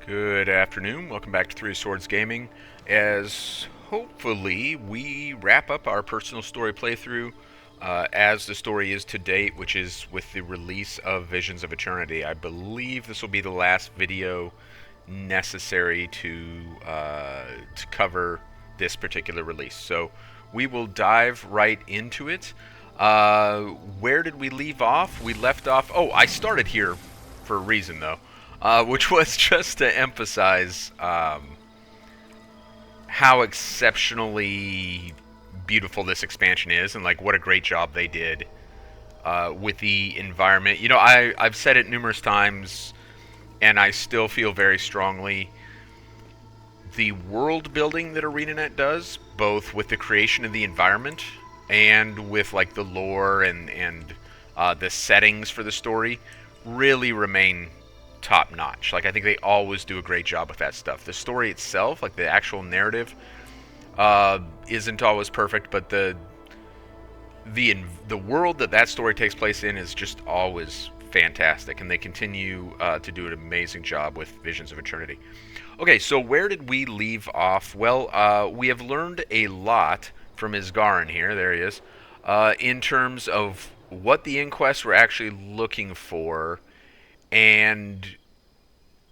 Good afternoon. Welcome back to Three Swords Gaming. As hopefully we wrap up our personal story playthrough as the story is to date, which is with the release of Visions of Eternity. I believe this will be the last video necessary to cover this particular release. So we will dive right into it. Where did we leave off? We left off. Oh, I started here for a reason though. Which was just to emphasize how exceptionally beautiful this expansion is, and like what a great job they did with the environment. You know, I've said it numerous times, and I still feel very strongly the world building that ArenaNet does, both with the creation of the environment and with like the lore and the settings for the story, really remain top notch. Like I think they always do a great job with that stuff. The story itself, like the actual narrative, isn't always perfect, but the world that story takes place in is just always fantastic, and they continue to do an amazing job with Visions of Eternity. Okay, so where did we leave off? Well, we have learned a lot from Isgarin here. There he is. In terms of what the inquests were actually looking for and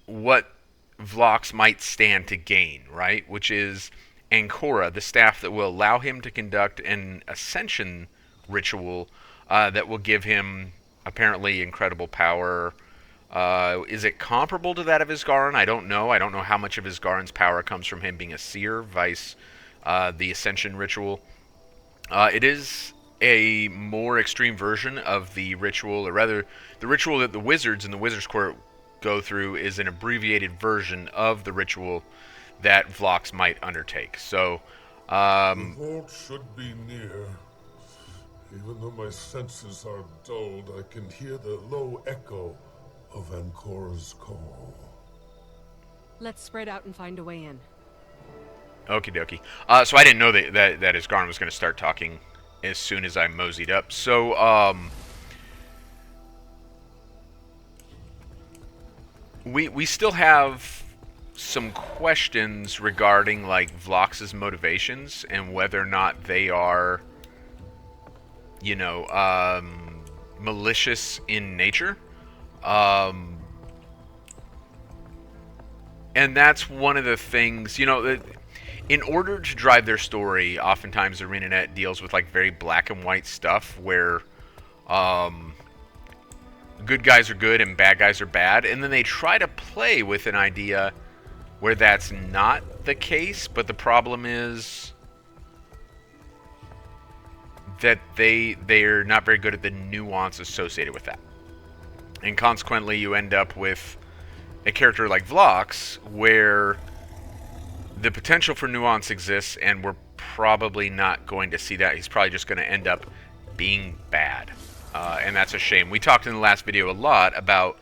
what Vlox might stand to gain, right? Which is Ancora, the staff that will allow him to conduct an ascension ritual that will give him apparently incredible power. Is it comparable to that of Isgarin? I don't know. I don't know how much of Isgarin's power comes from him being a seer, vice the ascension ritual. It is a more extreme version of the ritual, or rather, the ritual that the wizards in the Wizards Court go through is an abbreviated version of the ritual that Vlox might undertake. So, The vault should be near. Even though my senses are dulled, I can hear the low echo of Ancora's call. Let's spread out and find a way in. okie dokie. So I didn't know that Isgarn was going to start talking as soon as I moseyed up. So, we still have some questions regarding like Vlox's motivations and whether or not they are, you know, malicious in nature. And that's one of the things, you know, in order to drive their story, oftentimes ArenaNet deals with like very black and white stuff where good guys are good and bad guys are bad, and then they try to play with an idea where that's not the case, but the problem is that they're not very good at the nuance associated with that. And consequently, you end up with a character like Vlox, where the potential for nuance exists, and we're probably not going to see that. He's probably just going to end up being bad. And that's a shame. We talked in the last video a lot about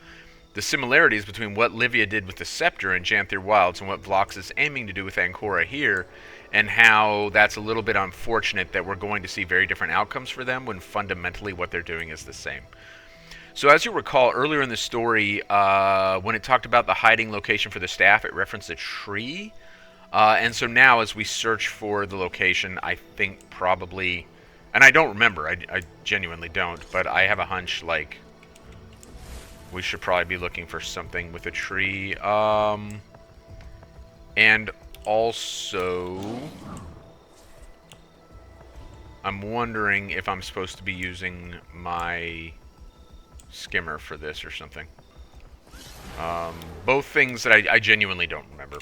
the similarities between what Livia did with the Scepter in Janther Wilds and what Vlox is aiming to do with Ancora here, and how that's a little bit unfortunate that we're going to see very different outcomes for them when fundamentally what they're doing is the same. So as you recall, earlier in the story, when it talked about the hiding location for the staff, it referenced a tree. And so now as we search for the location, I think probably... And I don't remember, I genuinely don't, but I have a hunch, like, we should probably be looking for something with a tree. And also, I'm wondering if I'm supposed to be using my skimmer for this or something. Both things that I genuinely don't remember.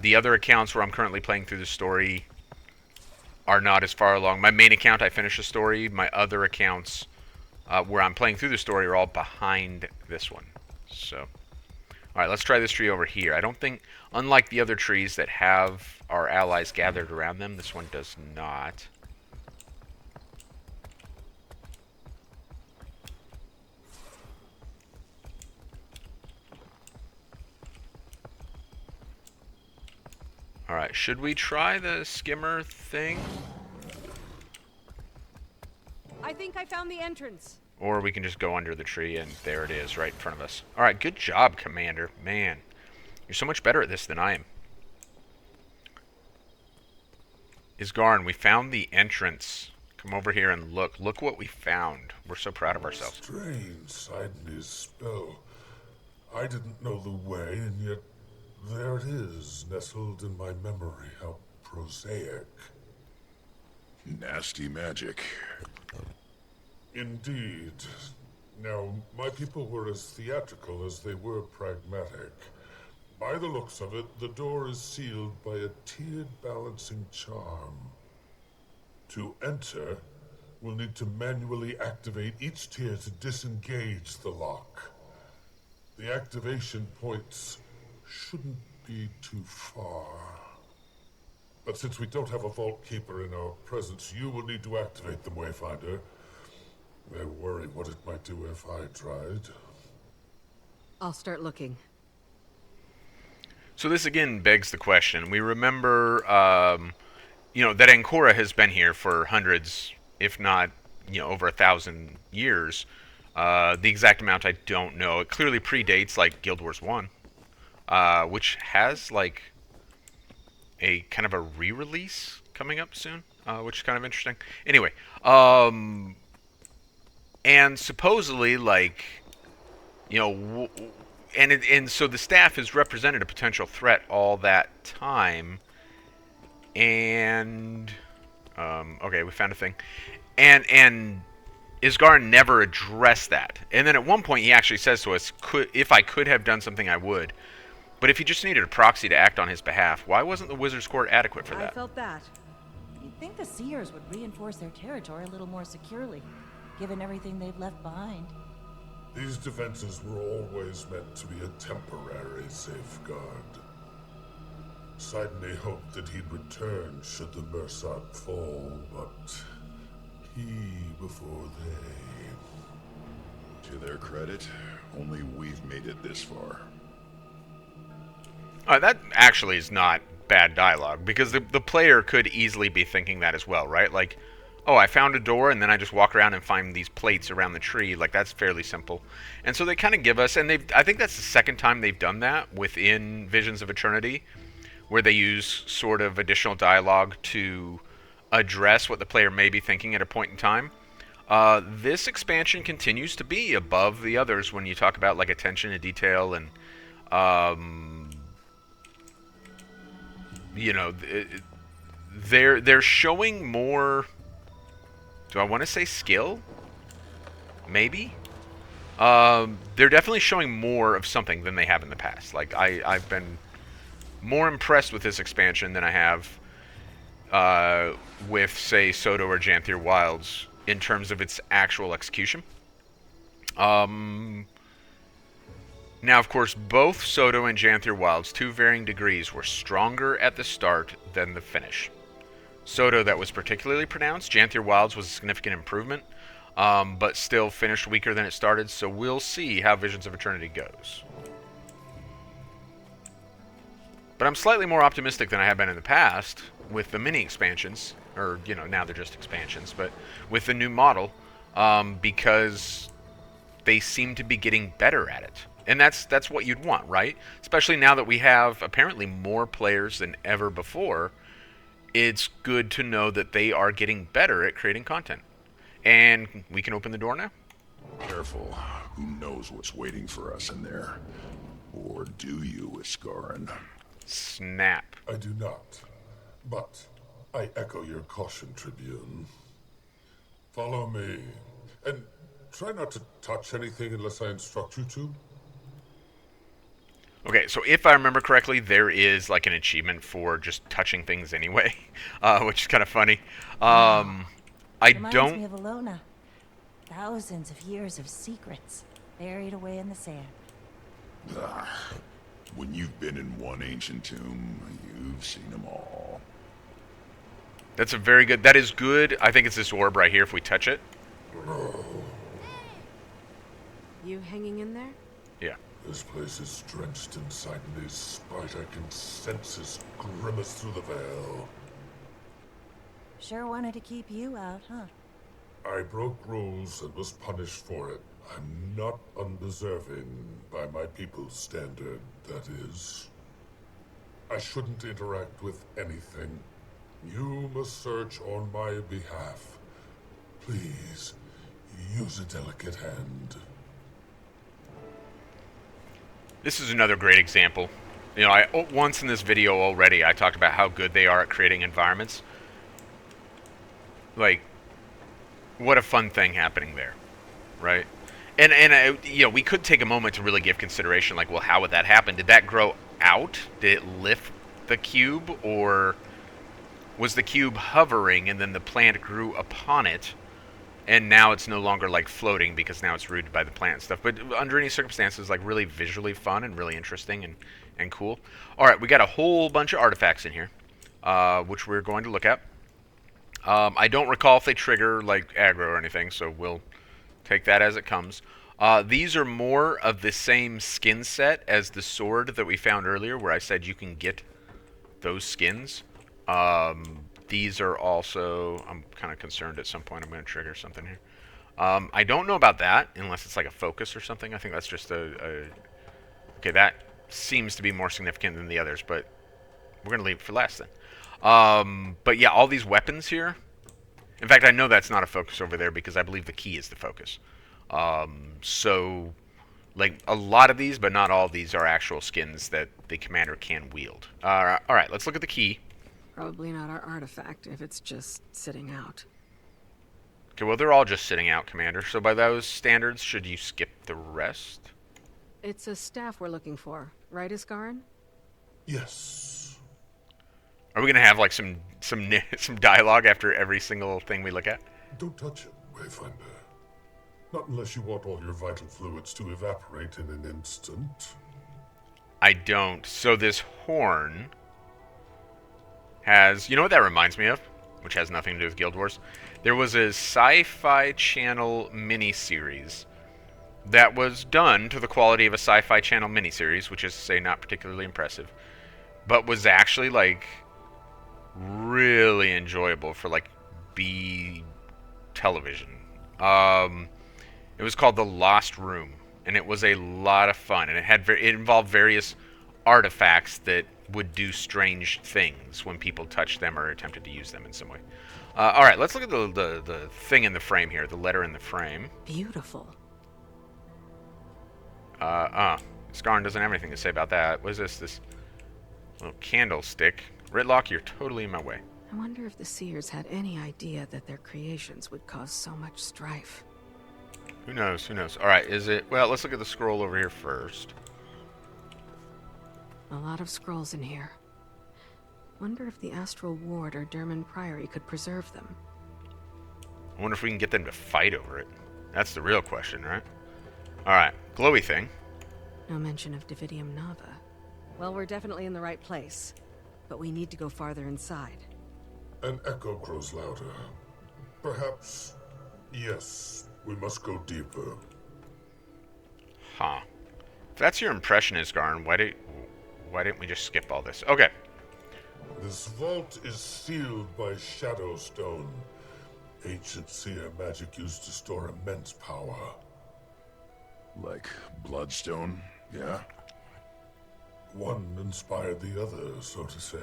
The other accounts where I'm currently playing through the story are not as far along. My main account, I finished the story. My other accounts where I'm playing through the story are all behind this one. So, alright, let's try this tree over here. I don't think, unlike the other trees that have our allies gathered around them, this one does not. Alright, should we try the skimmer thing? I think I found the entrance. Or we can just go under the tree, and there it is, right in front of us. Alright, good job, Commander. Man, you're so much better at this than I am. Isgarn, we found the entrance. Come over here and look. Look what we found. We're so proud of ourselves. Strange, Sidney's spell. I didn't know the way, and yet there it is, nestled in my memory. How prosaic. Nasty magic. Indeed. Now, my people were as theatrical as they were pragmatic. By the looks of it, the door is sealed by a tiered balancing charm. To enter, we'll need to manually activate each tier to disengage the lock. The activation points shouldn't be too far. But since we don't have a vault keeper in our presence, you will need to activate the Wayfinder. I worry what it might do if I tried. I'll start looking. So this again begs the question. We remember, that Ancora has been here for hundreds, if not, over 1,000 years. The exact amount I don't know. It clearly predates, like, Guild Wars 1, which has, like, a kind of a re-release coming up soon, which is kind of interesting. Anyway, and supposedly, like, and so the staff has represented a potential threat all that time. And okay, we found a thing, and Isgar never addressed that. And then at one point he actually says to us, if I could have done something, I would. But if he just needed a proxy to act on his behalf, why wasn't the Wizard's Court adequate for that? I felt that. You'd think the Seers would reinforce their territory a little more securely, given everything they've left behind. These defenses were always meant to be a temporary safeguard. Sidney hoped that he'd return should the Mersat fall, but he before they. To their credit, only we've made it this far. That actually is not bad dialogue, because the player could easily be thinking that as well, right? Like, oh, I found a door, and then I just walk around and find these plates around the tree. Like, that's fairly simple. And so they kind of give us, and I think that's the second time they've done that within Visions of Eternity, where they use sort of additional dialogue to address what the player may be thinking at a point in time. This expansion continues to be above the others when you talk about, like, attention to detail and, they're showing more. Do I want to say skill? Maybe. They're definitely showing more of something than they have in the past. Like, I've been more impressed with this expansion than I have with, say, Soto or Janthier Wilds in terms of its actual execution. Now, of course, both Soto and Janthier Wilds, to varying degrees, were stronger at the start than the finish. Soto, that was particularly pronounced. Janthier Wilds was a significant improvement, but still finished weaker than it started, so we'll see how Visions of Eternity goes. But I'm slightly more optimistic than I have been in the past with the mini expansions, or, now they're just expansions, but with the new model, because they seem to be getting better at it. And that's what you'd want, right? Especially now that we have apparently more players than ever before. It's good to know that they are getting better at creating content. And we can open the door now? Careful. Who knows what's waiting for us in there? Or do you, Iskarin? Snap. I do not. But I echo your caution, Tribune. Follow me. And try not to touch anything unless I instruct you to. Okay, so if I remember correctly, there is like an achievement for just touching things anyway, which is kind of funny. I Reminds don't. me of Alona. Thousands of years of secrets buried away in the sand. When you've been in one ancient tomb, you've seen them all. That's a very good. That is good. I think it's this orb right here. If we touch it. You hanging in there? Yeah. This place is drenched in Sidney's spite. I can sense his grimace through the veil. Sure wanted to keep you out, huh? I broke rules and was punished for it. I'm not undeserving by my people's standard, that is. I shouldn't interact with anything. You must search on my behalf. Please, use a delicate hand. This is another great example. You know, once in this video already, I talked about how good they are at creating environments. Like, what a fun thing happening there, right? And you know, we could take a moment to really give consideration, like, well, how would that happen? Did that grow out? Did it lift the cube, or was the cube hovering and then the plant grew upon it, and now it's no longer like floating because now it's rooted by the plant and stuff? But under any circumstances, like, really visually fun and really interesting and cool. All right, we got a whole bunch of artifacts in here, which we're going to look at. I don't recall if they trigger like aggro or anything, so we'll take that as it comes. These are more of the same skin set as the sword that we found earlier, where I said you can get those skins. These are also... I'm kind of concerned at some point I'm going to trigger something here. I don't know about that, unless it's like a focus or something. I think that's just a... Okay, that seems to be more significant than the others, but we're going to leave it for last then. But yeah, all these weapons here. In fact, I know that's not a focus over there because I believe the key is the focus. So, like, a lot of these, but not all of these, are actual skins that the commander can wield. Alright, let's look at the key. Probably not our artifact if it's just sitting out. Okay, well, they're all just sitting out, Commander. So by those standards, should you skip the rest? It's a staff we're looking for, right, Iskarin? Yes. Are we going to have, like, some dialogue after every single thing we look at? Don't touch it, Wayfinder. Not unless you want all your vital fluids to evaporate in an instant. I don't. So this horn has... You know what that reminds me of? Which has nothing to do with Guild Wars. There was a Sci-Fi Channel miniseries that was done to the quality of a Sci-Fi Channel miniseries, which is to say not particularly impressive, but was actually, like, really enjoyable for, like, B television. It was called The Lost Room, and it was a lot of fun, and it involved various artifacts that would do strange things when people touched them or attempted to use them in some way. Alright, let's look at the thing in the frame here, the letter in the frame. Beautiful. Skarn doesn't have anything to say about that. What is this? This little candlestick. Ritlock, you're totally in my way. I wonder if the Seers had any idea that their creations would cause so much strife. Who knows? Who knows? Alright, is it... Well, let's look at the scroll over here first. A lot of scrolls in here. Wonder if the Astral Ward or Derman Priory could preserve them. I wonder if we can get them to fight over it. That's the real question, right? Alright, glowy thing. No mention of Dividium Nava. Well, we're definitely in the right place. But we need to go farther inside. An echo grows louder. Perhaps, yes, we must go deeper. Huh. If that's your impression, Isgarn, why didn't we just skip all this? Okay. This vault is sealed by Shadow Stone. Ancient seer magic used to store immense power. Like Bloodstone, yeah? One inspired the other, so to say.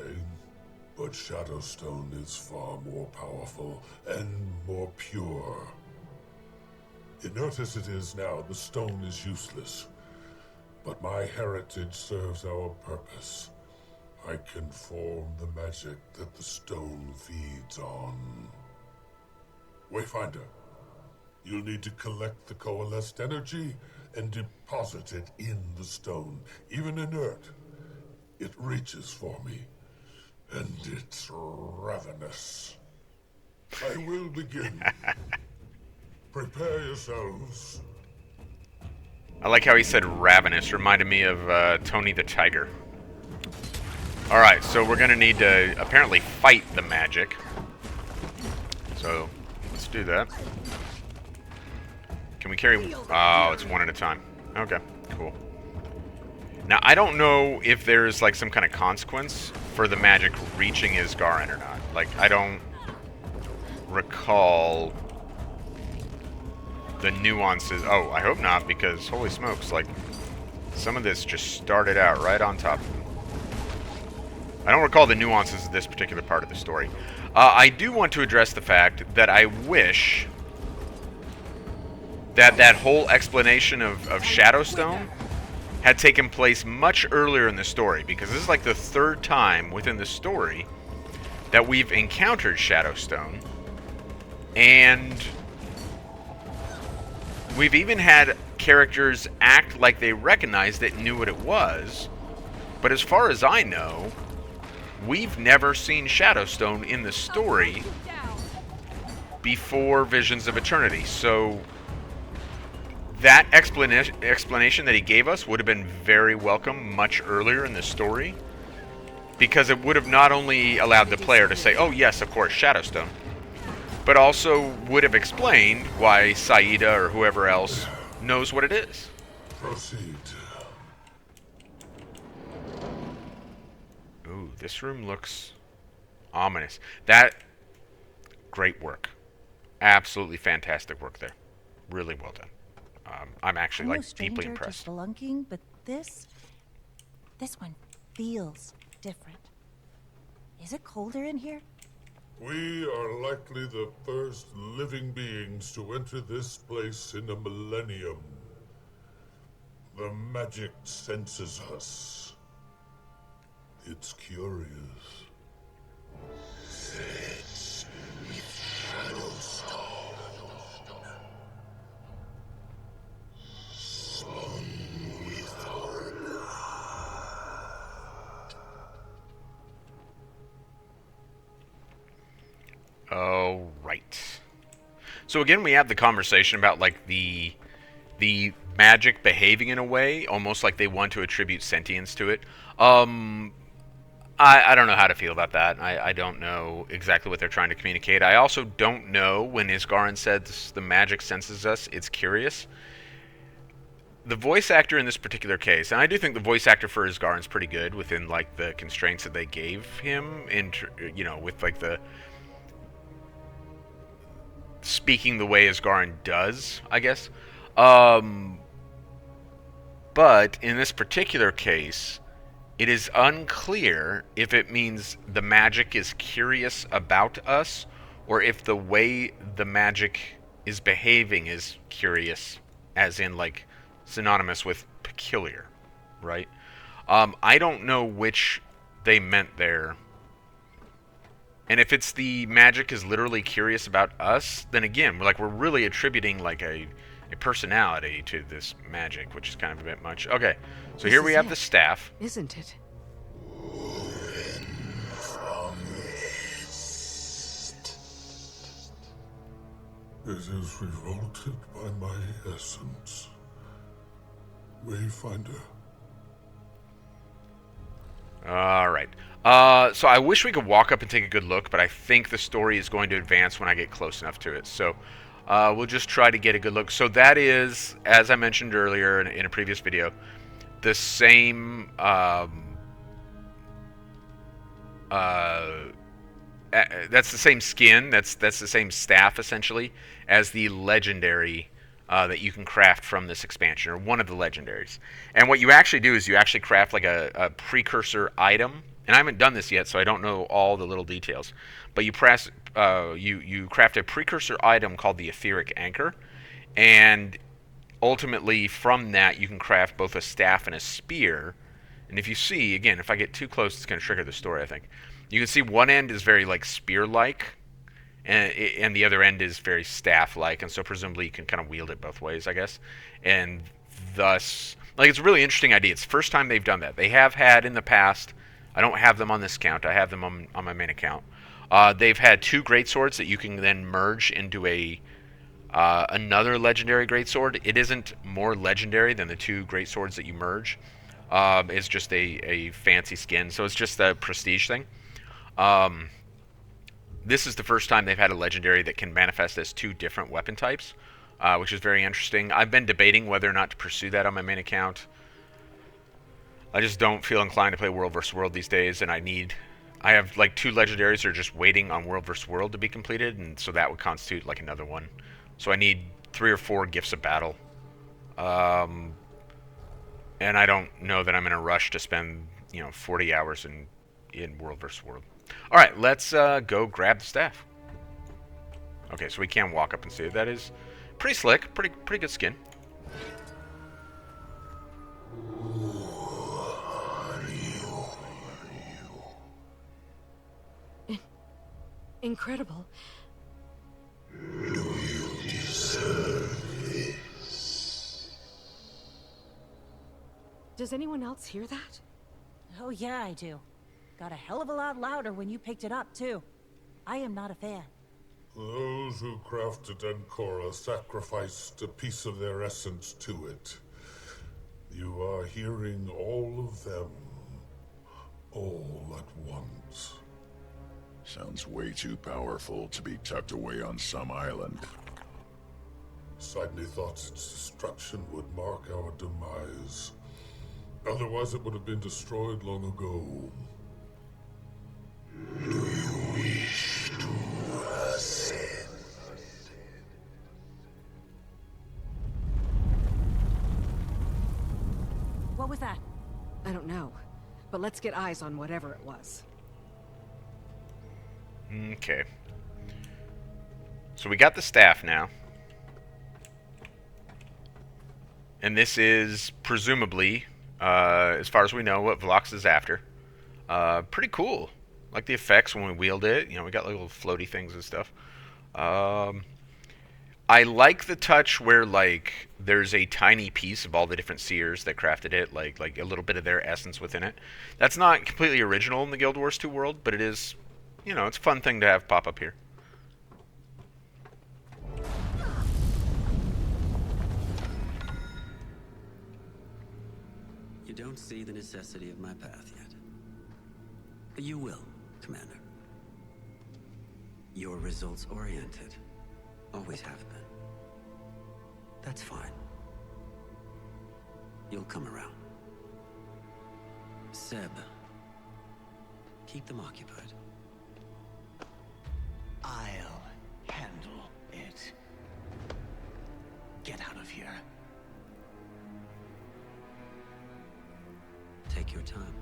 But Shadowstone is far more powerful and more pure. Inert as it is now, the stone is useless. But my heritage serves our purpose. I can form the magic that the stone feeds on. Wayfinder, you'll need to collect the coalesced energy and deposit it in the stone, even inert. It reaches for me, and it's ravenous. I will begin. Prepare yourselves. I like how he said ravenous. Reminded me of Tony the Tiger. Alright, so we're going to need to apparently fight the magic. So, let's do that. Can we carry... Oh, it's one at a time. Okay, cool. Now, I don't know if there's, like, some kind of consequence for the magic reaching Isgarin or not. Like, I don't recall the nuances. Oh, I hope not, because holy smokes, like, some of this just started out right on top of them. I don't recall the nuances of this particular part of the story. I do want to address the fact that I wish that that whole explanation of Shadowstone had taken place much earlier in the story, because this is like the third time within the story that we've encountered Shadowstone, and we've even had characters act like they recognized it and knew what it was, but as far as I know, we've never seen Shadowstone in the story before Visions of Eternity. So that explanation that he gave us would have been very welcome much earlier in the story, because it would have not only allowed the player to say, oh yes, of course, Shadowstone, but also would have explained why Saida or whoever else knows what it is. Proceed. Ooh, this room looks ominous. That, great work. Absolutely fantastic work there. Really well done. I'm actually, like, deeply impressed. To spelunking, but this one feels different. Is it colder in here? We are likely the first living beings to enter this place in a millennium. The magic senses us. It's curious. Sits with Shadowstone. Slung with our Oh, right. So again, we have the conversation about, like, the magic behaving in a way, almost like they want to attribute sentience to it. I don't know how to feel about that. I don't know exactly what they're trying to communicate. I also don't know when Isgarin says the magic senses us, it's curious. The voice actor in this particular case, and I do think the voice actor for Isgarin's pretty good within, like, the constraints that they gave him, with, like, the speaking the way Isgarin does, I guess. But in this particular case, it is unclear if it means the magic is curious about us, or if the way the magic is behaving is curious, as in, like, synonymous with peculiar, right? I don't know which they meant there. And if it's the magic is literally curious about us, then again, we're really attributing, like, a personality to this magic, which is kind of a bit much. Okay, so here we have the staff. Isn't it? It is revolted by my essence. Wayfinder. Alright. So I wish we could walk up and take a good look, but I think the story is going to advance when I get close enough to it. So we'll just try to get a good look. So that is, as I mentioned earlier in a previous video, the same that's the same skin, that's the same staff essentially as the legendary that you can craft from this expansion, or one of the legendaries. And what you actually do is you actually craft like a precursor item. And I haven't done this yet, so I don't know all the little details. But you craft a precursor item called the Etheric Anchor, and ultimately from that you can craft both a staff and a spear. And if you see, again, if I get too close, it's going to trigger the story, I think. You can see one end is very, like, spear-like, and the other end is very staff-like, and so presumably you can kind of wield it both ways, I guess. And thus, like, it's a really interesting idea. It's the first time they've done that. They have had in the past, I don't have them on this account, I have them on my main account. They've had two greatswords that you can then merge into another legendary greatsword. It isn't more legendary than the two greatswords that you merge. It's just a fancy skin, so it's just a prestige thing. This is the first time they've had a legendary that can manifest as two different weapon types, which is very interesting. I've been debating whether or not to pursue that on my main account. I just don't feel inclined to play World vs. World these days, and I have like two legendaries that are just waiting on World vs. World to be completed, and so that would constitute like another one. So I need 3 or 4 gifts of battle. And I don't know that I'm in a rush to spend, 40 hours in World vs. World. All right, let's go grab the staff. Okay, so we can walk up and see it. That is pretty slick, pretty good skin. Incredible. Does anyone else hear that? Oh yeah, I do. Got a hell of a lot louder when you picked it up, too. I am not a fan. Those who crafted Ancora sacrificed a piece of their essence to it. You are hearing all of them, all at once. Sounds way too powerful to be tucked away on some island. Sidney thought its destruction would mark our demise. Otherwise it would have been destroyed long ago. Do you wish to ascend? What was that? I don't know, but let's get eyes on whatever it was. Okay. So we got the staff now. And this is presumably, as far as we know, what Velox is after. Pretty cool. Like the effects when we wield it. We got little floaty things and stuff. I like the touch where, like, there's a tiny piece of all the different seers that crafted it, like a little bit of their essence within it. That's not completely original in the Guild Wars 2 world, but it is, it's a fun thing to have pop up here. You don't see the necessity of my path yet. You will, Commander. You're results-oriented. Always have been. That's fine. You'll come around. Sebb, keep them occupied. I'll handle it. Get out of here. Take your time.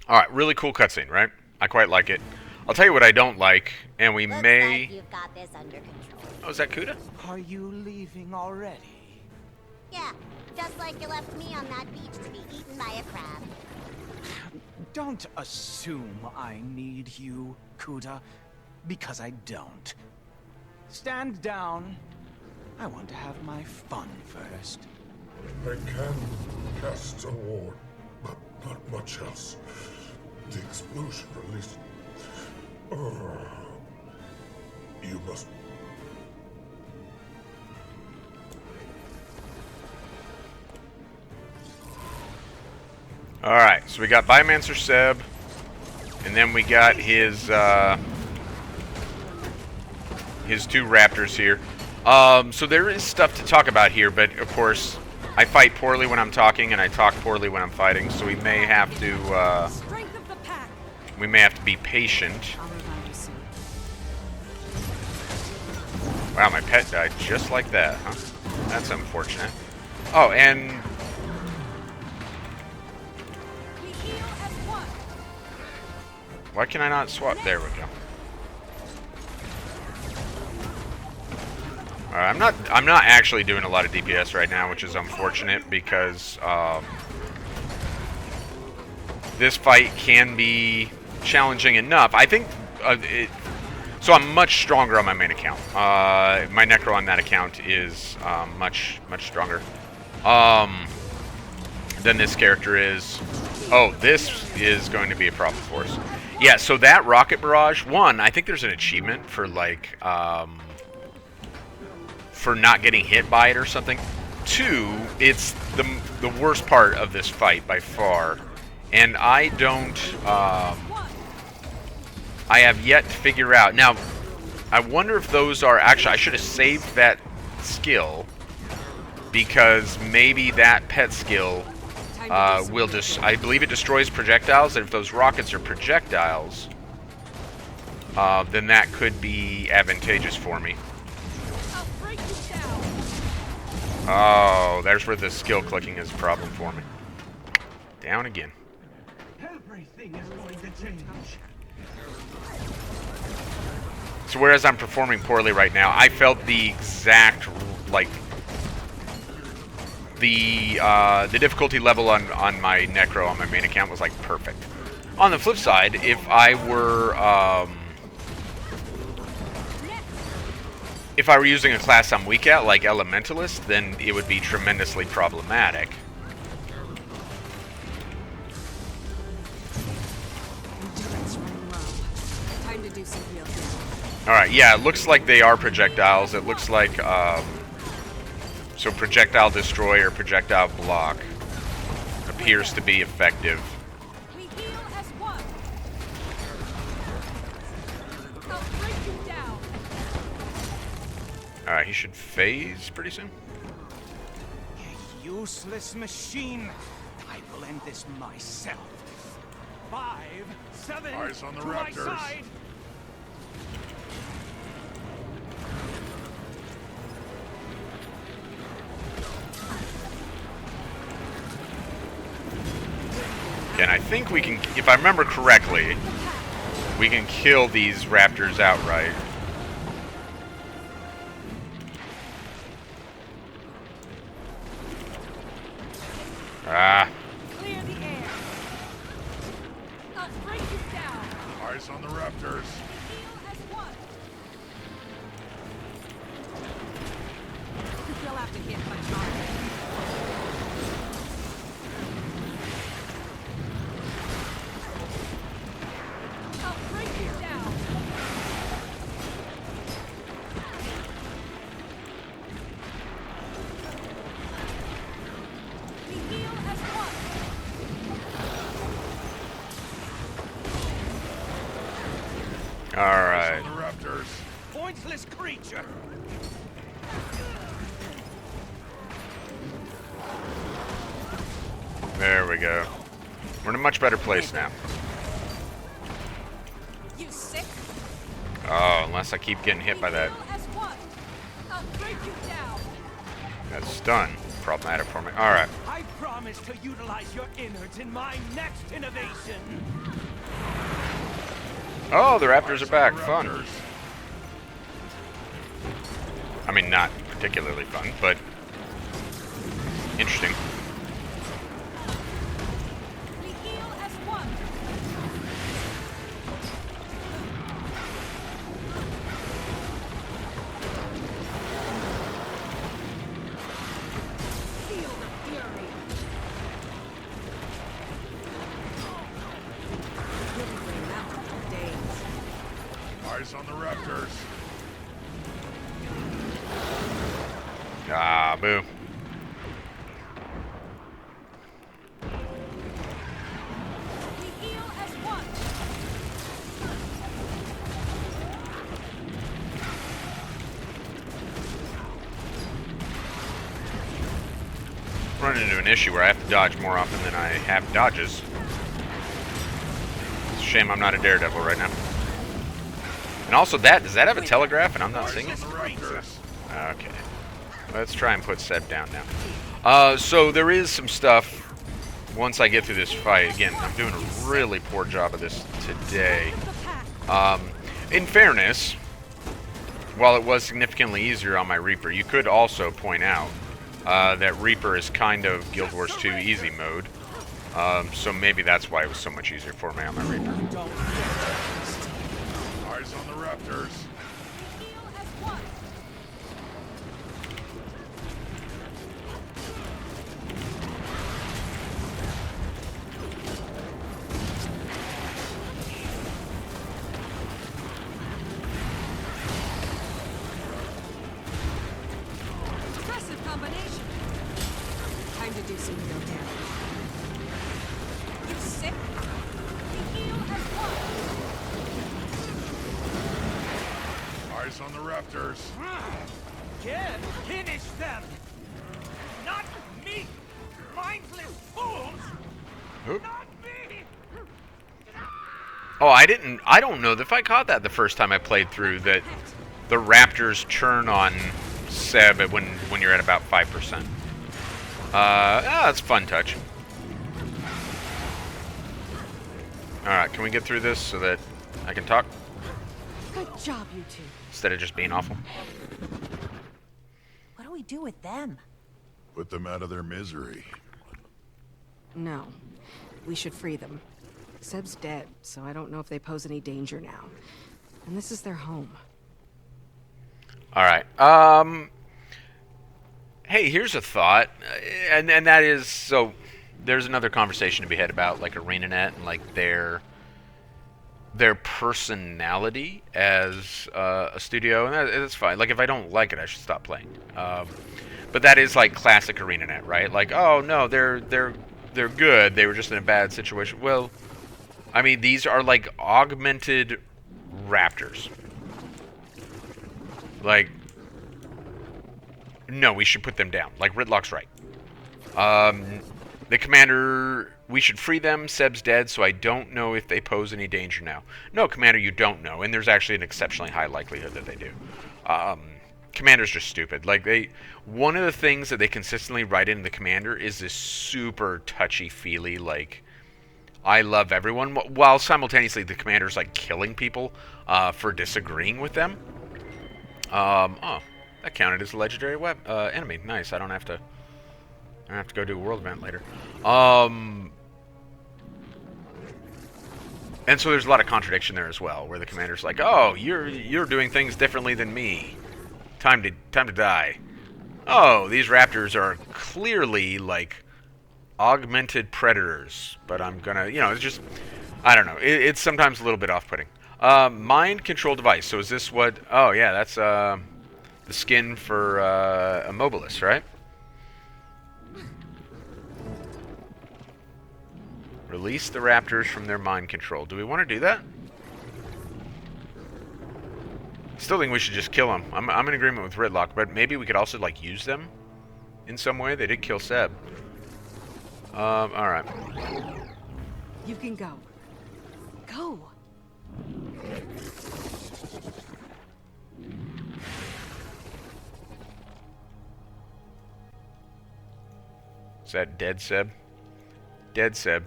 Alright, really cool cutscene, right? I quite like it. I'll tell you what I don't like, and we Looks may... like you've got this under control. Oh, is that Kuda? Are you leaving already? Yeah, just like you left me on that beach to be eaten by a crab. Don't assume I need you, Kuda, because I don't. Stand down. I want to have my fun first. I can cast a ward, but not much else. The explosion released... You must... Alright, so we got Biomancer Sebb, and then we got his 2 raptors here. So there is stuff to talk about here, but of course, I fight poorly when I'm talking, and I talk poorly when I'm fighting, so we may have to, Strength of the pack. we may have to be patient. I'll revive you soon. Wow, my pet died just like that, huh? That's unfortunate. Oh, and... We heal as one. why can I not swap? There we go. Alright, I'm not actually doing a lot of DPS right now, which is unfortunate because this fight can be challenging enough. I think so I'm much stronger on my main account. My Necro on that account is much stronger than this character is. Oh, this is going to be a problem for us. Yeah, so that rocket barrage, I think there's an achievement for like for not getting hit by it or something. 2, it's the worst part of this fight by far, and I don't. I have yet to figure out. Now, I wonder if those are actually. I should have saved that skill, because maybe that pet skill will just. I believe it destroys projectiles, and if those rockets are projectiles, then that could be advantageous for me. Oh, there's where the skill clicking is a problem for me. Down again. Everything is going to change. So whereas I'm performing poorly right now, I felt the exact, like, the difficulty level on my Necro on my main account was, like, perfect. On the flip side, if I were using a class I'm weak at, like Elementalist, then it would be tremendously problematic. Endurance running low. Time to do some real damage. Alright, yeah, it looks like they are projectiles. It looks like, so projectile destroy or projectile block appears to be effective. We heal as one. I'll break you down. Alright, he should phase pretty soon. You useless machine. I will end this myself. 5, 7, Eyes on the to my raptors. side. And I think we can, if I remember correctly, we can kill these raptors outright. Ah. Clear the air. I'll break you down. Eyes on the raptors. Heal as one. You'll have to hit much harder. I'll break you down. We heal as one. Alright. On the raptors. Pointless creature. There we go. We're in a much better place now. You sick? Oh, unless I keep getting hit by that. Heal as one. I'll break you down. That stun. Problematic for me. Alright. I promise to utilize your innards in my next innovation. Oh, the raptors are back. Fun. Raptors. I mean, not particularly fun, but interesting. We heal as one. Feel the fury. You'll be playing that one for days. Eyes on the raptors. Ah, boo. We heal as one. Running into an issue where I have to dodge more often than I have dodges. It's a shame I'm not a daredevil right now. And also does that have a telegraph and I'm not seeing it? On the raptors. Okay. Let's try and put Sebb down now. So there is some stuff once I get through this fight. Again, I'm doing a really poor job of this today. In fairness, while it was significantly easier on my Reaper, you could also point out that Reaper is kind of Guild Wars 2 easy mode. So maybe that's why it was so much easier for me on my Reaper. Eyes on the raptors. We heal as one. combination. Time to do some real damage. You sick? We heal as one. Eyes on the raptors. Kid, finish them! Not me! Mindless fools! Oop. Not me! Oh, I don't know if I caught that the first time I played through, that the raptors turn on Sebb when you're at about 5%. That's a fun touch. Alright, can we get through this so that I can talk? Good job, you two. Instead of just being awful. What do we do with them? Put them out of their misery. No. We should free them. Seb's dead, so I don't know if they pose any danger now. And this is their home. Alright, hey, here's a thought, and that is, so, there's another conversation to be had about, like, ArenaNet and, like, their personality as a studio, and that's fine. Like, if I don't like it, I should stop playing. But that is, like, classic ArenaNet, right? Like, oh, no, they're good, they were just in a bad situation. Well, I mean, these are, like, augmented raptors. Like, no, we should put them down. Like, Ritlock's right. The commander, we should free them. Seb's dead, so I don't know if they pose any danger now. No, commander, you don't know, and there's actually an exceptionally high likelihood that they do. Commander's just stupid. Like, one of the things that they consistently write in the commander is this super touchy-feely, like, I love everyone, while simultaneously the commander's, like, killing people for disagreeing with them. Oh, that counted as a legendary enemy. Nice. I don't have to go do a world event later. And so there's a lot of contradiction there as well, where the commander's like, "Oh, you're doing things differently than me. Time to die." Oh, these raptors are clearly like augmented predators, but I'm gonna, it's just, I don't know. It's sometimes a little bit off-putting. Mind control device. So is this what? Oh yeah, that's the skin for a Mobilis, right? Release the raptors from their mind control. Do we want to do that? Still think we should just kill them. I'm in agreement with Ritlock, but maybe we could also like use them in some way. They did kill Sebb. All right. You can go. Go. Is that dead Sebb? Dead Sebb.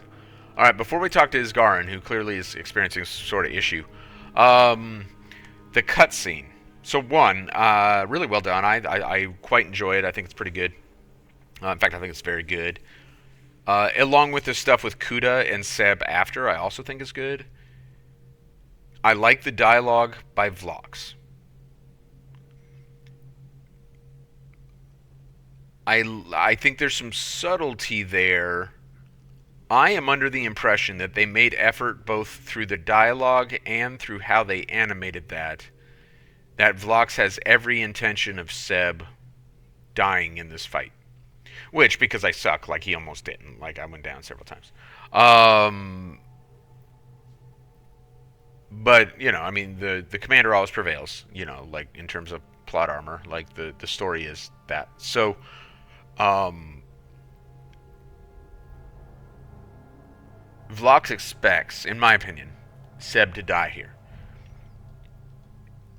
Alright, before we talk to Isgarin, who clearly is experiencing some sort of issue, the cutscene. So one, really well done. I quite enjoy it. I think it's pretty good. In fact, I think it's very good. Along with the stuff with Kuda and Sebb after, I also think is good. I like the dialogue by Vlox. I think there's some subtlety there. I am under the impression that they made effort both through the dialogue and through how they animated that Vlox has every intention of Sebb dying in this fight. Which, because I suck, like he almost didn't. Like I went down several times. But, I mean, the commander always prevails, like in terms of plot armor. Like the story is that. So, Vlox expects, in my opinion, Sebb to die here.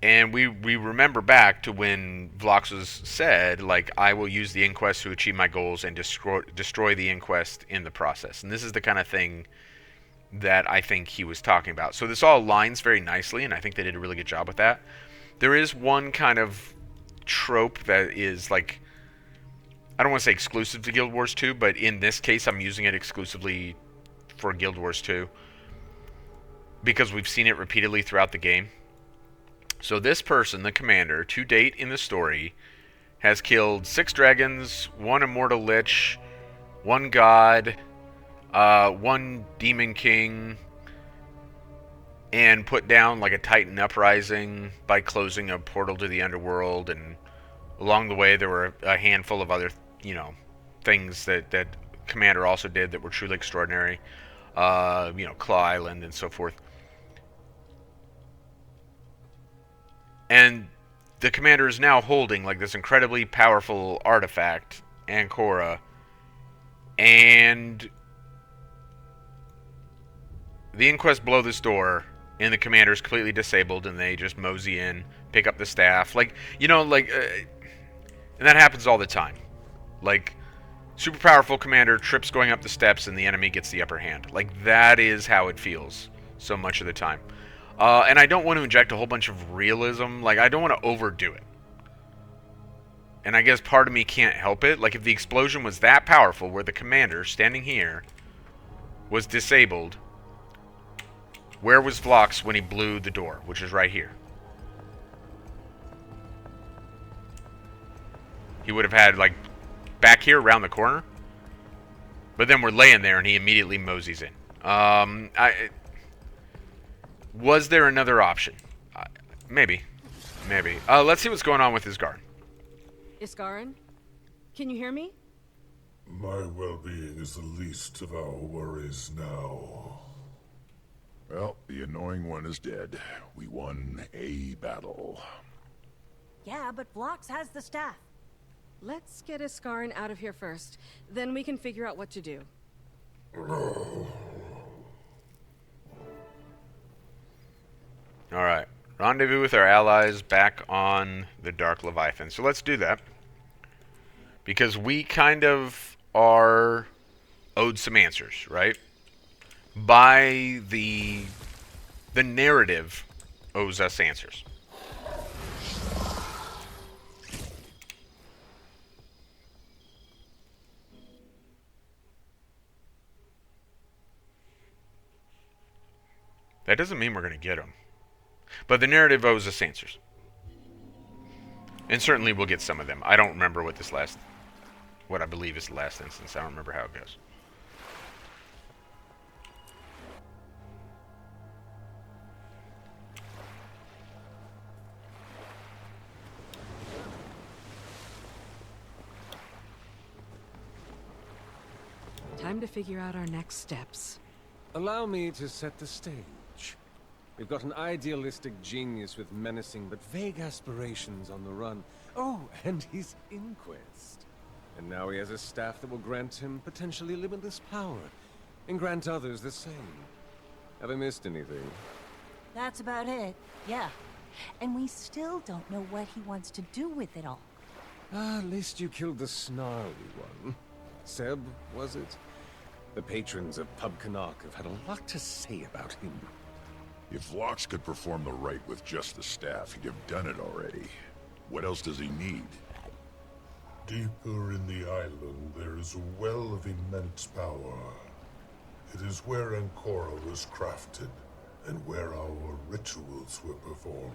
And we remember back to when Vlox was said, like, I will use the Inquest to achieve my goals and destroy the Inquest in the process. And this is the kind of thing that I think he was talking about. So this all aligns very nicely, and I think they did a really good job with that. There is one kind of trope that is, like, I don't want to say exclusive to Guild Wars 2, but in this case I'm using it exclusively for Guild Wars 2 because we've seen it repeatedly throughout the game. So this person, the commander, to date in the story, has killed 6 dragons, 1 immortal lich, 1 god, 1 demon king, and put down like a titan uprising by closing a portal to the underworld and Along the way, there were a handful of other, things that Commander also did that were truly extraordinary. Claw Island and so forth. And the Commander is now holding like this incredibly powerful artifact, Ancora, and the Inquest blow this door, and the Commander's completely disabled, and they just mosey in, pick up the staff, and that happens all the time. Like, super powerful Commander trips going up the steps, and the enemy gets the upper hand. Like, that is how it feels so much of the time. And I don't want to inject a whole bunch of realism. Like, I don't want to overdo it. And I guess part of me can't help it. Like, if the explosion was that powerful, where the Commander, standing here, was disabled, where was Phlox when he blew the door, which is right here? He would have had, like, back here around the corner. But then we're laying there, and he immediately moseys in. Was there another option? Maybe. Let's see what's going on with Isgarin. Iskarin? Can you hear me? My well-being is the least of our worries now. Well, the annoying one is dead. We won a battle. Yeah, but Phlox has the staff. Let's get Iskarin out of here first. Then we can figure out what to do. Alright. Rendezvous with our allies back on the Dark Leviathan. So let's do that. Because we kind of are owed some answers, right? By the narrative owes us answers. That doesn't mean we're going to get them. But the narrative owes us answers. And certainly we'll get some of them. I don't remember what I believe is the last instance. I don't remember how it goes. Time to figure out our next steps. Allow me to set the stage. We've got an idealistic genius with menacing but vague aspirations on the run. Oh, and he's Inquest. And now he has a staff that will grant him potentially limitless power, and grant others the same. Have I missed anything? That's about it, yeah. And we still don't know what he wants to do with it all. At least you killed the snarly one. Sebb, was it? The patrons of Pub Canuck have had a lot to say about him. If Phlox could perform the rite with just the staff, he'd have done it already. What else does he need? Deeper in the island, there is a well of immense power. It is where Ancora was crafted, and where our rituals were performed.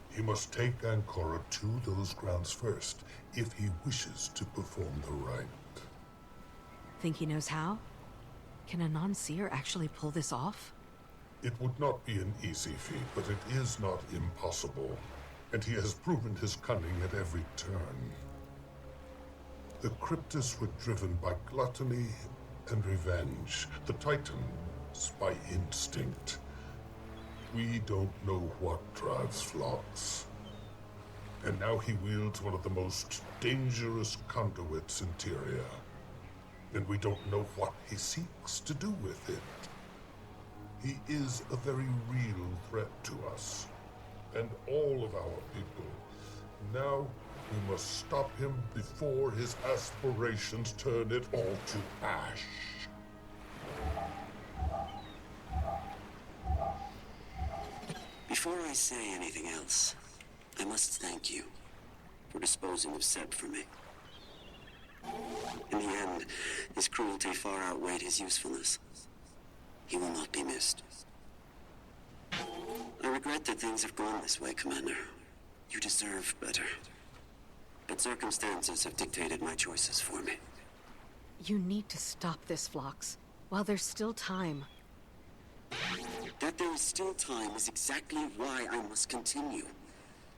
He must take Ancora to those grounds first, if he wishes to perform the rite. Think he knows how? Can a non-seer actually pull this off? It would not be an easy feat, but it is not impossible. And he has proven his cunning at every turn. The Cryptus were driven by gluttony and revenge. The Titans by instinct. We don't know what drives Phlox. And now he wields one of the most dangerous conduits in Tyria. And we don't know what he seeks to do with it. He is a very real threat to us, and all of our people. Now, we must stop him before his aspirations turn it all to ash. Before I say anything else, I must thank you for disposing of Sebb for me. In the end, his cruelty far outweighed his usefulness. He will not be missed. I regret that things have gone this way, Commander. You deserve better. But circumstances have dictated my choices for me. You need to stop this, Phlox, while there's still time. That there is still time is exactly why I must continue.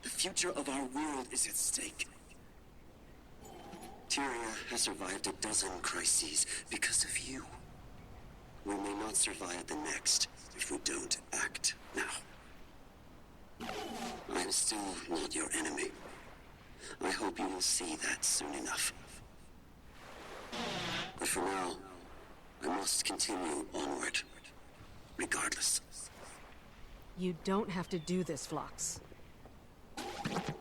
The future of our world is at stake. Tyria has survived a dozen crises because of you. We may not survive the next if we don't act now. I'm still not your enemy. I hope you will see that soon enough. But for now, I must continue onward, regardless. You don't have to do this, Phlox.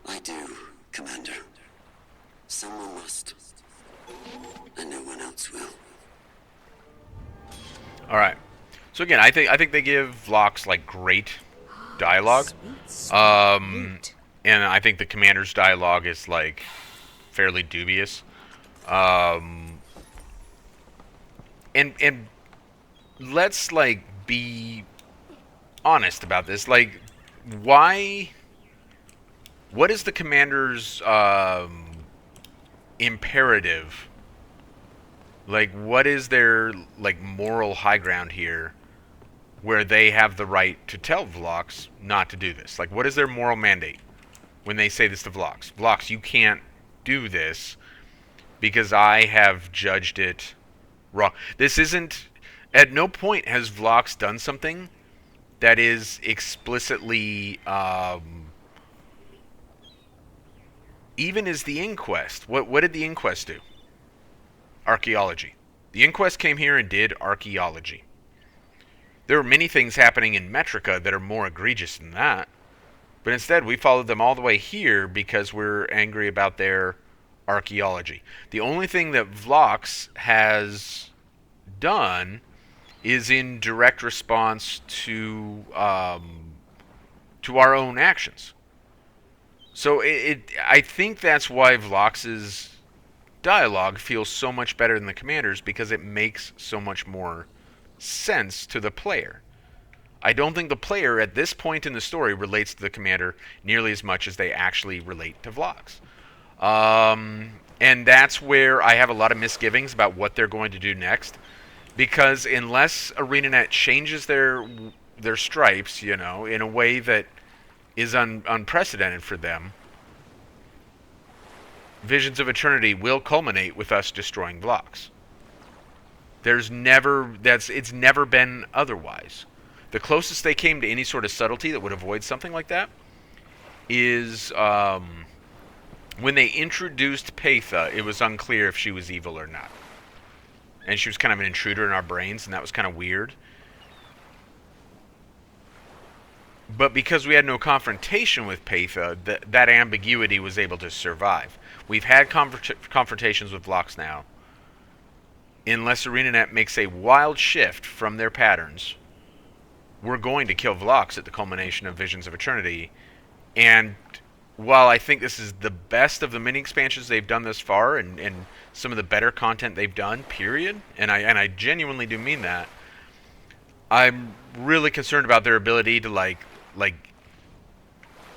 I do, Commander. Someone must. And no one else will. All right. So again, I think they give Vlox like great dialogue. And I think the commander's dialogue is like fairly dubious. And let's like be honest about this. Like, why? What is the commander's imperative? Like, what is their like moral high ground here, where they have the right to tell Vlox not to do this? Like, what is their moral mandate when they say this to Vlox? Vlox, you can't do this because I have judged it wrong. This isn't. At no point has Vlox done something that is explicitly. Even as the Inquest. What did the Inquest do? Archaeology. The Inquest came here and did archaeology. There are many things happening in Metrica that are more egregious than that. But instead, we followed them all the way here because we're angry about their archaeology. The only thing that Vlox has done is in direct response to our own actions. So I think that's why Vlox's dialogue feels so much better than the commander's, because it makes so much more sense to the player. I don't think the player at this point in the story relates to the commander nearly as much as they actually relate to Vlox. And that's where I have a lot of misgivings about what they're going to do next, because unless ArenaNet changes their stripes, you know, in a way that is unprecedented for them, Visions of Eternity will culminate with us destroying Vlox. It's never been otherwise. The closest they came to any sort of subtlety that would avoid something like that is when they introduced Paitha. It was unclear if she was evil or not, and she was kind of an intruder in our brains, and that was kind of weird. But because we had no confrontation with Paitha, that ambiguity was able to survive. We've had confrontations with Vlox now. Unless ArenaNet makes a wild shift from their patterns, we're going to kill Vlox at the culmination of Visions of Eternity. And while I think this is the best of the mini expansions they've done thus far, and some of the better content they've done, period, and I genuinely do mean that, I'm really concerned about their ability to like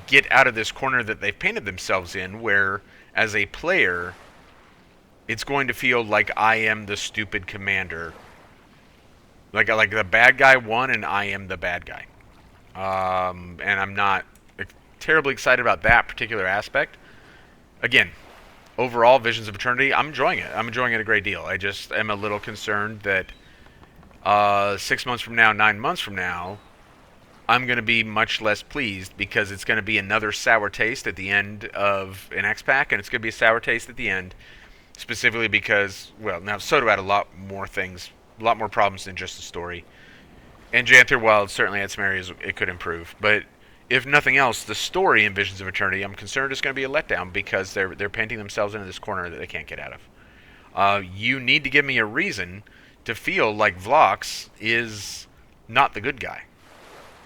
get out of this corner that they've painted themselves in, where as a player it's going to feel like I am the stupid commander, like the bad guy won and I am the bad guy. And I'm not terribly excited about that particular aspect. Again, overall, Visions of Eternity, I'm enjoying it. I'm enjoying it a great deal. I just am a little concerned that 6 months from now, 9 months from now, I'm going to be much less pleased, because it's going to be another sour taste at the end of an X-Pack, and it's going to be a sour taste at the end, specifically because, well, now Soto had a lot more things, a lot more problems than just the story. And Janther Wild certainly had some areas it could improve, but if nothing else, the story in Visions of Eternity, I'm concerned is going to be a letdown, because they're painting themselves into this corner that they can't get out of. You need to give me a reason to feel like Vlox is not the good guy.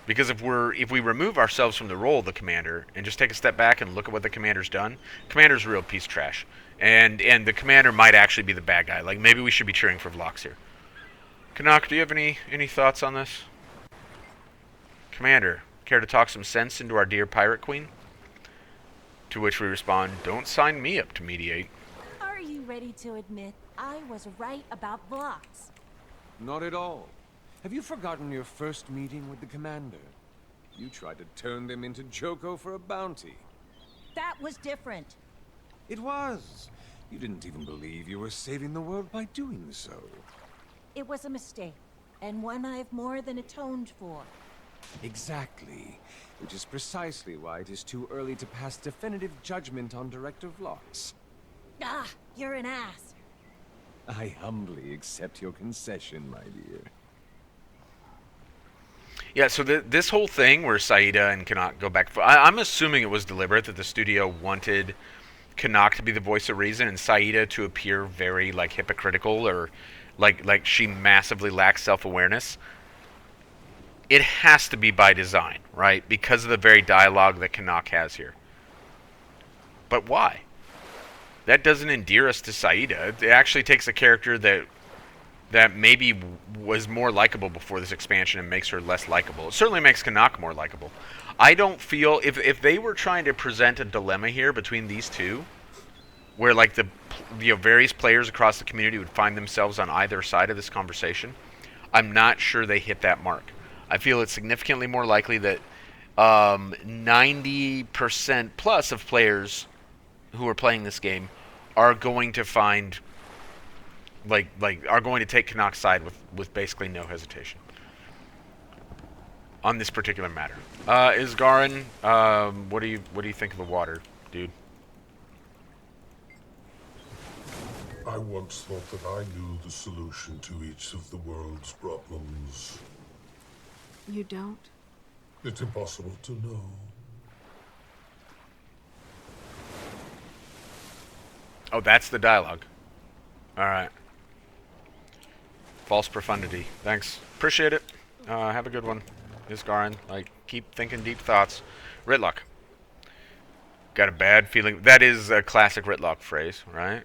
Because if we remove ourselves from the role of the commander and just take a step back and look at what the commander's done, commander's a real piece of trash. And the commander might actually be the bad guy. Like, maybe we should be cheering for Vlox here. Canuck, do you have any thoughts on this? Commander, care to talk some sense into our dear pirate queen? To which we respond, don't sign me up to mediate. Are you ready to admit I was right about Vlox? Not at all. Have you forgotten your first meeting with the commander? You tried to turn them into Joko for a bounty. that was different. It was. You didn't even believe you were saving the world by doing so. It was a mistake, and one I've more than atoned for. Exactly. Which is precisely why it is too early to pass definitive judgment on Director Vlox. Ah, you're an ass. I humbly accept your concession, my dear. Yeah, so this whole thing where Saida and Canon go back... I'm assuming it was deliberate that the studio wanted Canon to be the voice of reason and Saida to appear very, like, hypocritical or like she massively lacks self-awareness. It has to be by design, right? Because of the very dialogue that Canon has here. But why? That doesn't endear us to Saida. It actually takes a character that maybe was more likable before this expansion and makes her less likable. It certainly makes Canon more likable. I don't feel... If they were trying to present a dilemma here between these two, where like the various players across the community would find themselves on either side of this conversation, I'm not sure they hit that mark. I feel it's significantly more likely that 90% plus of players who are playing this game are going to find... are going to take Canon's side with basically no hesitation on this particular matter. Isgarin, what do you think of the water, dude? I once thought that I knew the solution to each of the world's problems. You don't? It's impossible to know. Oh, that's the dialogue. All right. False profundity. Thanks. Appreciate it. Have a good one, Isgarin. Like, keep thinking deep thoughts. Ritlock. Got a bad feeling. That is a classic Ritlock phrase, right?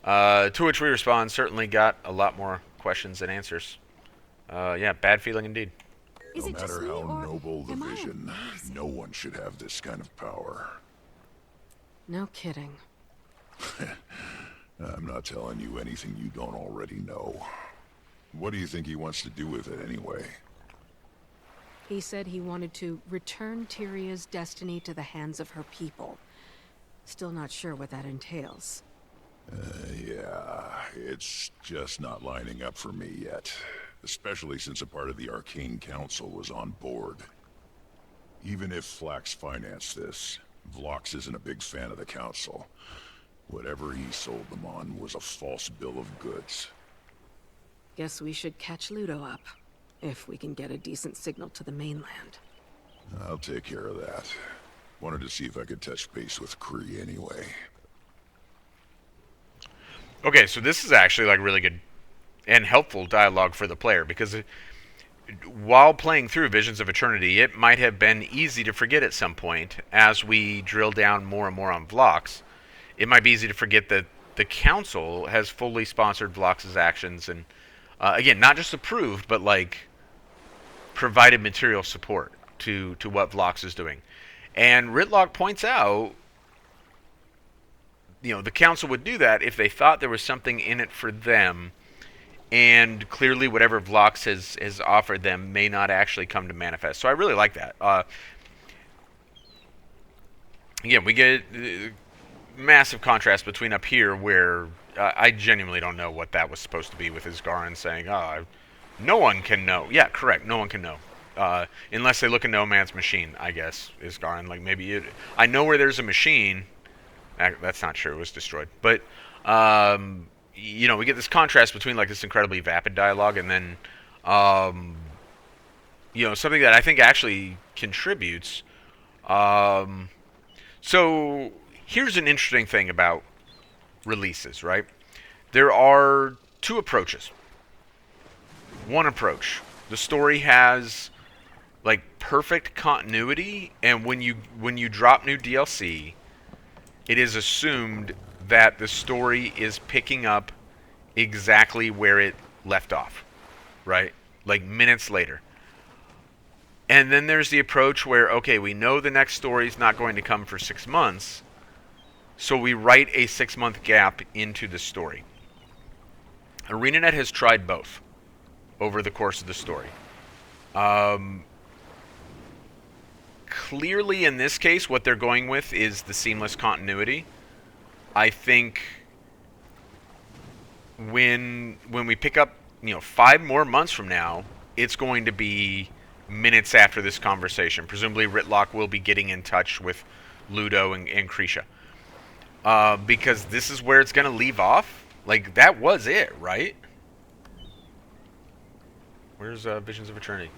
To which we respond, certainly got a lot more questions than answers. Yeah, bad feeling indeed. No matter how noble the vision, no one should have this kind of power. No kidding. I'm not telling you anything you don't already know. What do you think he wants to do with it anyway? He said he wanted to return Tyria's destiny to the hands of her people. Still not sure what that entails. Yeah, it's just not lining up for me yet. Especially since a part of the Arcane Council was on board. Even if Flax financed this, Vlox isn't a big fan of the Council. Whatever he sold them on was a false bill of goods. Guess we should catch Ludo up, if we can get a decent signal to the mainland. I'll take care of that. Wanted to see if I could touch base with Kree anyway. Okay, so this is actually like really good and helpful dialogue for the player, because while playing through Visions of Eternity, it might have been easy to forget at some point, as we drill down more and more on Vlox, it might be easy to forget that the Council has fully sponsored Vlox's actions and, again, not just approved, but like provided material support to what Vlox is doing. And Ritlock points out, you know, the Council would do that if they thought there was something in it for them, and clearly whatever Vlox has offered them may not actually come to manifest. So I really like that. Again, we get massive contrast between up here, where I genuinely don't know what that was supposed to be, with Isgarin saying, no one can know. Yeah, correct, no one can know. Unless they look at No Man's Machine, I guess, Isgarin. Like, maybe I know where there's a machine. That's not true, it was destroyed. But, you know, we get this contrast between like this incredibly vapid dialogue and then, you know, something that I think actually contributes. So here's an interesting thing about releases, right? There are two approaches. One approach, the story has like perfect continuity, and when you drop new DLC, it is assumed that the story is picking up exactly where it left off, right? Like minutes later. And then there's the approach where, okay, we know the next story is not going to come for 6 months, so we write a 6-month gap into the story. ArenaNet has tried both over the course of the story. clearly in this case, what they're going with is the seamless continuity. I think when we pick up, 5 more months from now, it's going to be minutes after this conversation. Presumably, Ritlock will be getting in touch with Ludo and Krisha. Because this is where it's going to leave off. Like, that was it, right? Where's Visions of Eternity?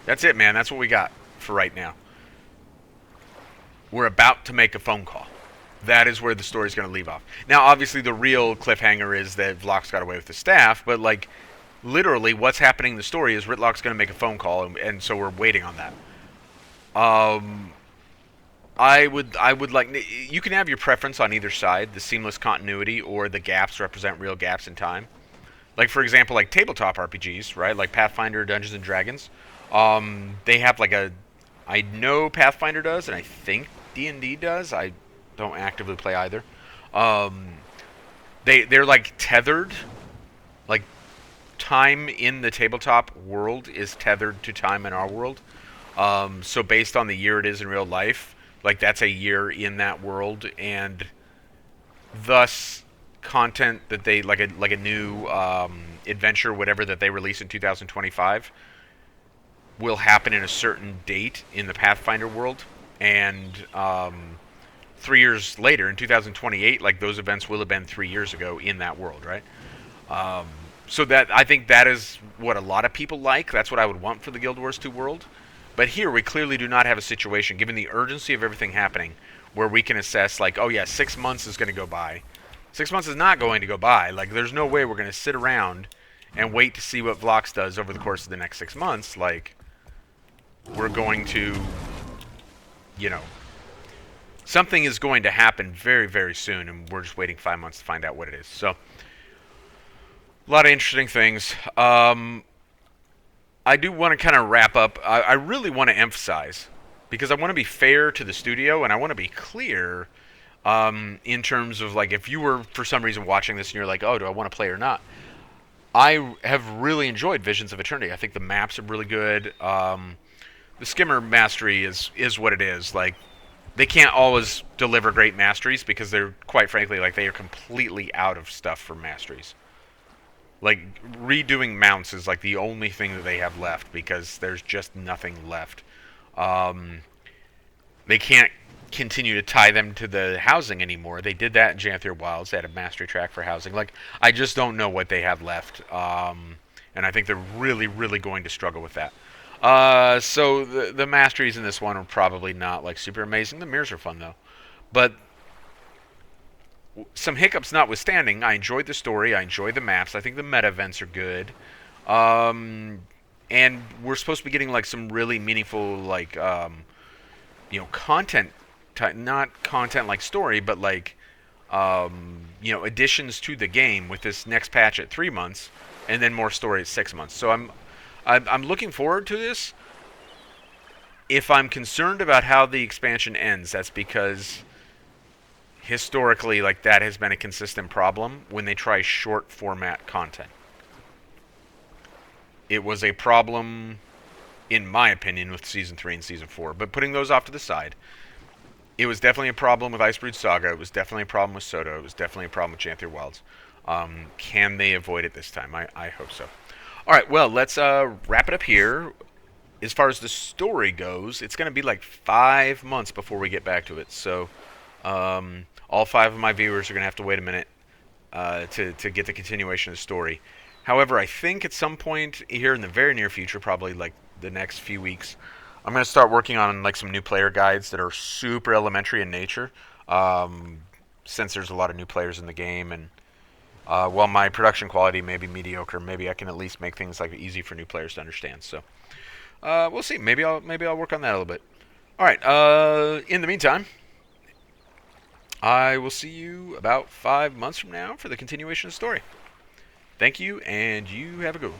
That's it, man. That's what we got for right now. We're about to make a phone call. That is where the story's going to leave off. Now, obviously, the real cliffhanger is that Vlox got away with the staff, but, like, literally, what's happening in the story is Ritlock's going to make a phone call, and so we're waiting on that. I would like... You can have your preference on either side, the seamless continuity or the gaps represent real gaps in time. Like, for example, like tabletop RPGs, right? Like Pathfinder, Dungeons & Dragons. They have, like, a... I know Pathfinder does, and I think D&D does. I don't actively play either. They're, like, tethered. Like, time in the tabletop world is tethered to time in our world. So based on the year it is in real life, like, that's a year in that world, and thus content that they, like a new adventure, whatever, that they release in 2025 will happen in a certain date in the Pathfinder world, and 3 years later, in 2028, like, those events will have been 3 years ago in that world, right? So that, I think that is what a lot of people like. That's what I would want for the Guild Wars 2 world. But here, we clearly do not have a situation, given the urgency of everything happening, where we can assess, like, oh yeah, 6 months is going to go by. 6 months is not going to go by. Like, there's no way we're going to sit around and wait to see what Vlox does over the course of the next 6 months. Like, we're going to, something is going to happen very, very soon, and we're just waiting 5 months to find out what it is. So, a lot of interesting things. I do want to kind of wrap up. I really want to emphasize, because I want to be fair to the studio, and I want to be clear in terms of, like, if you were for some reason watching this and you're like, oh, do I want to play or not? I have really enjoyed Visions of Eternity. I think the maps are really good. The skimmer mastery is what it is. Like, they can't always deliver great masteries because they're, quite frankly, like, they are completely out of stuff for masteries. Like, redoing mounts is, like, the only thing that they have left, because there's just nothing left. They can't continue to tie them to the housing anymore. They did that in Janthier Wilds. They had a mastery track for housing. Like, I just don't know what they have left. And I think they're really, really going to struggle with that. So the masteries in this one are probably not, like, super amazing. The mirrors are fun, though. But some hiccups notwithstanding, I enjoyed the story. I enjoyed the maps. I think the meta events are good. And we're supposed to be getting, like, some really meaningful, like, content, not content like story, but, like, additions to the game with this next patch at 3 months, and then more story at 6 months. So I'm looking forward to this. If I'm concerned about how the expansion ends, that's because historically, like, that has been a consistent problem when they try short format content. It was a problem, in my opinion, with Season 3 and Season 4. But putting those off to the side, it was definitely a problem with Icebrood Saga. It was definitely a problem with Soto. It was definitely a problem with Janthier Wilds. Can they avoid it this time? I hope so. All right, well, let's wrap it up here. As far as the story goes, it's going to be like 5 months before we get back to it. So all 5 of my viewers are going to have to wait a minute to get the continuation of the story. However, I think at some point here in the very near future, probably like the next few weeks, I'm going to start working on, like, some new player guides that are super elementary in nature, since there's a lot of new players in the game, and while my production quality may be mediocre, maybe I can at least make things, like, easy for new players to understand. So we'll see. Maybe I'll work on that a little bit. All right. In the meantime, I will see you about 5 months from now for the continuation of the story. Thank you, and you have a good one.